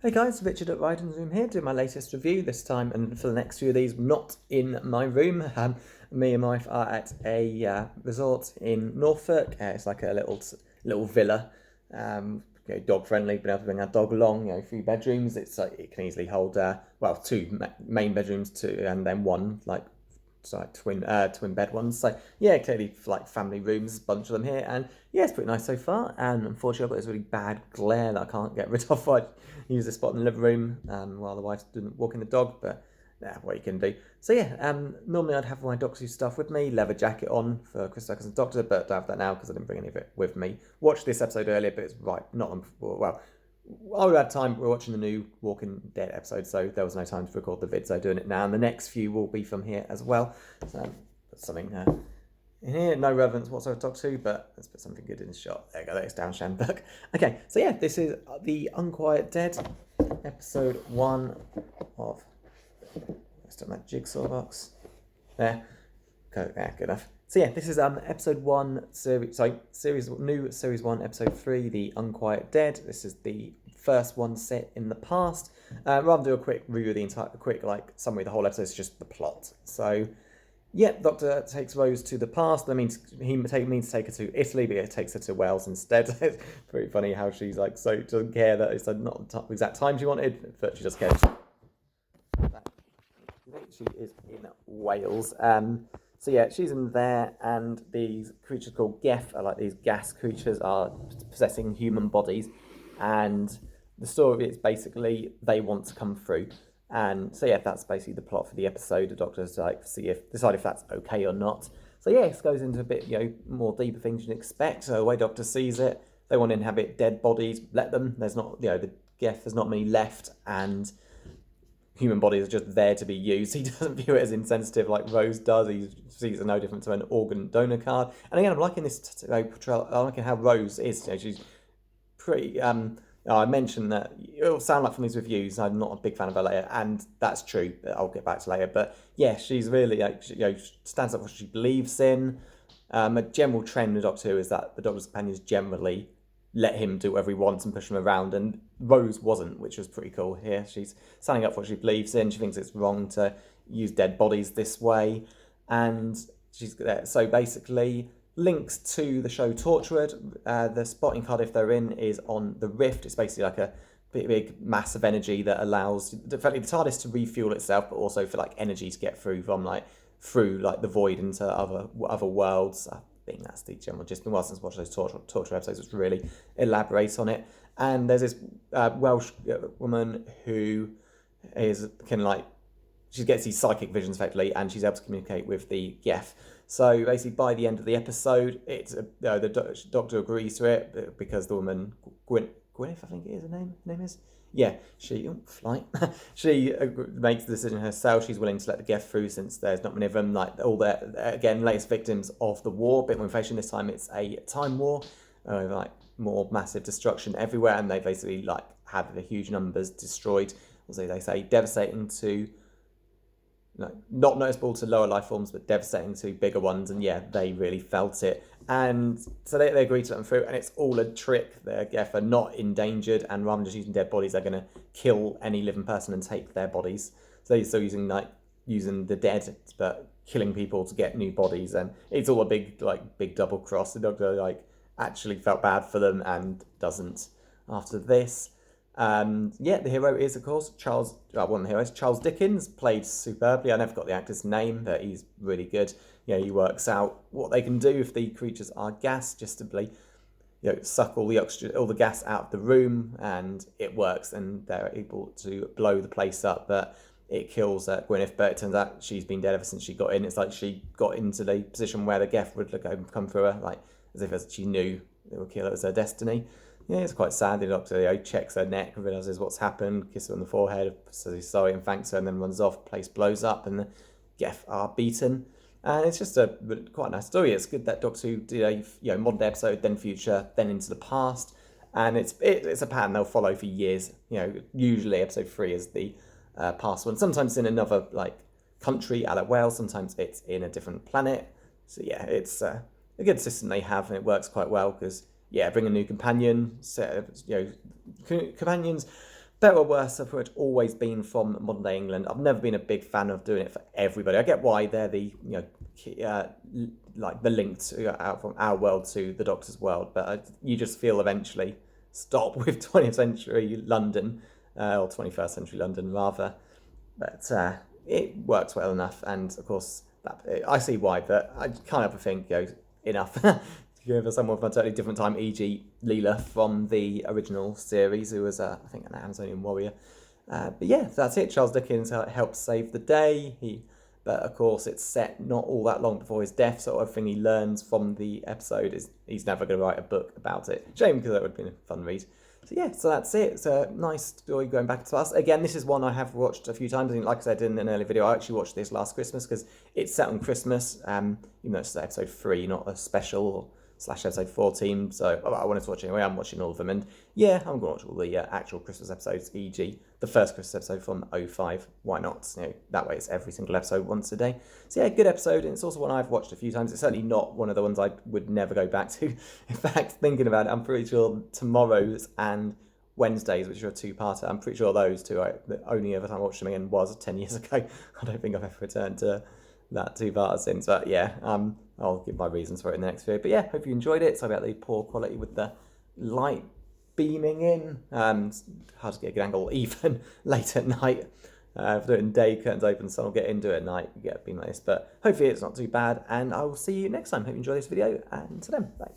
Hey guys, Richard at Ryden's Room here, doing my latest review this time, and for the next few of these, not in my room. Me and my wife are at a resort in Norfolk. It's like a little villa, dog friendly. Been able to bring our dog along. 3 bedrooms. It's like it can easily hold two main bedrooms, two, and then one twin bed ones. So yeah, clearly like family rooms, a bunch of them here, and yeah, it's pretty nice so far. And unfortunately, I've got this really bad glare that I can't get rid of. I use this spot in the living room while the wife didn't walking the dog, but yeah, what you can do. So yeah, normally I'd have my Doctor Who stuff with me, leather jacket on for Chris Ferguson's Doctor, but I don't have that now because I didn't bring any of it with me. Watched this episode earlier, but it's right not on. Well, I would have time. We're watching the new Walking Dead episode, so there was no time to record the vid. So doing it now, and the next few will be from here as well. So put something in here, no relevance whatsoever to talk to, but let's put something good in the shot. There you go. There's down Shanberg. Okay, so yeah, this is the Unquiet Dead, episode 1 of. Let's do that jigsaw box. There. Go there. Good enough. So yeah, this is episode 1, series 1, episode 3, the Unquiet Dead. This is the first one set in the past. Rather than do a quick review of summary of the whole episode, it's just the plot. So yeah, Doctor takes Rose to the past. That means he means to take her to Italy, but it takes her to Wales instead. It's pretty funny how she's like so doesn't care that it's not the exact time she wanted, but she just cares. She is in Wales. So yeah, she's in there, and these creatures called Geth are like these gas creatures are possessing human bodies, and the story is basically they want to come through, and so yeah, that's basically the plot for the episode. The Doctor's like decide if that's okay or not. So yeah, it goes into a bit more deeper things you'd expect. So the way Doctor sees it, they want to inhabit dead bodies. Let them. There's not the Geth. There's not many left, and human bodies are just there to be used. He doesn't view it as insensitive like Rose does. He sees it no different to an organ donor card. And again, I'm liking this portrayal. I'm liking how Rose is. She's pretty. I mentioned that it'll sound like from these reviews, I'm not a big fan of her later, and that's true. I'll get back to later. But yeah, she's really stands up for what she believes in. A general trend in Doctor Who is that the Doctor's companions generally let him do whatever he wants and push him around, and Rose wasn't, which was pretty cool here. She's standing up for what she believes in. She thinks it's wrong to use dead bodies this way, and she's there. So basically, links to the show Tortured. The spot in Cardiff they're in is on the Rift. It's basically like a big mass of energy that allows the TARDIS to refuel itself, but also for like energy to get through the void into other worlds. I think that's the general gist. It's been a while since I watched those torture episodes, which really elaborate on it. And there's this Welsh woman who she gets these psychic visions effectively, and she's able to communicate with the Geth. So basically, by the end of the episode, the Doctor agrees to it because the woman Gwyneth, I think it is her name is. Yeah, she she makes the decision herself. She's willing to let the Geth through since there's not many of them. Like all the again latest victims of the war. A bit more information this time. It's a time war, more massive destruction everywhere, and they basically have the huge numbers destroyed. Also, they say devastating to not noticeable to lower life forms, but devastating to bigger ones. And yeah, they really felt it. And so they agreed to let them through, and it's all a trick. Their Geth are not endangered, and rather than just using dead bodies, they're going to kill any living person and take their bodies. So they're still using the dead, but killing people to get new bodies, and it's all a big double cross. The Doctor actually felt bad for them and doesn't after this. The hero is, of course, one of the heroes, Charles Dickens, played superbly. I never got the actor's name, but he's really good. He works out what they can do if the creatures are gas, just to suck all the oxygen, all the gas out of the room, and it works, and they're able to blow the place up. But it kills Gwyneth, but it turns out she's been dead ever since she got in. It's like she got into the position where the Geth would come through her, as if she knew it would kill her as her destiny. Yeah, it's quite sad. The Doctor checks her neck, realises what's happened, kisses her on the forehead, says he's sorry and thanks her, and then runs off. Place blows up, and the Geth are beaten. And it's just quite a nice story. It's good that Doctor Who did a modern episode, then future, then into the past, and it's a pattern they'll follow for years. Usually episode 3 is the past one. Sometimes in another country, out of Wales. Sometimes it's in a different planet. So yeah, it's a good system they have, and it works quite well because. Yeah, bring a new companion. Companions better or worse, have pretty much always been from modern day England. I've never been a big fan of doing it for everybody. I get why they're the like the link to, out from our world to the Doctor's world, but you just feel eventually stop with 20th century London, or 21st century London rather. But it works well enough, and of course I see why. But I kind of think enough. For someone from a totally different time, e.g. Leela from the original series, who was, I think, an Amazonian warrior. But yeah, that's it. Charles Dickens helps save the day. But of course, it's set not all that long before his death, so everything he learns from the episode is he's never going to write a book about it. Shame, because that would have been a fun read. So yeah, so that's it. It's a nice story going back to us. Again, this is one I have watched a few times. And like I said in an earlier video, I actually watched this last Christmas because it's set on Christmas, even though it's episode 3, not a special / episode 14, so I wanted to watch it anyway. I'm watching all of them, and yeah, I'm going to watch all the actual Christmas episodes, e.g. the first Christmas episode from 05. Why not? That way it's every single episode once a day. So yeah, good episode, and it's also one I've watched a few times. It's certainly not one of the ones I would never go back to. In fact, thinking about it, I'm pretty sure tomorrow's and Wednesdays, which are a two-parter, I'm pretty sure those two, the only other time I watched them again was 10 years ago. I don't think I've ever returned to that two-parter since, but yeah, I'll give my reasons for it in the next video. But yeah, hope you enjoyed it. Sorry about the poor quality with the light beaming in. It's hard to get a good angle even late at night. If they're in day, curtains open, sun will get into it at night, you get a beam like this. But hopefully it's not too bad, and I will see you next time. Hope you enjoy this video, and to them, bye.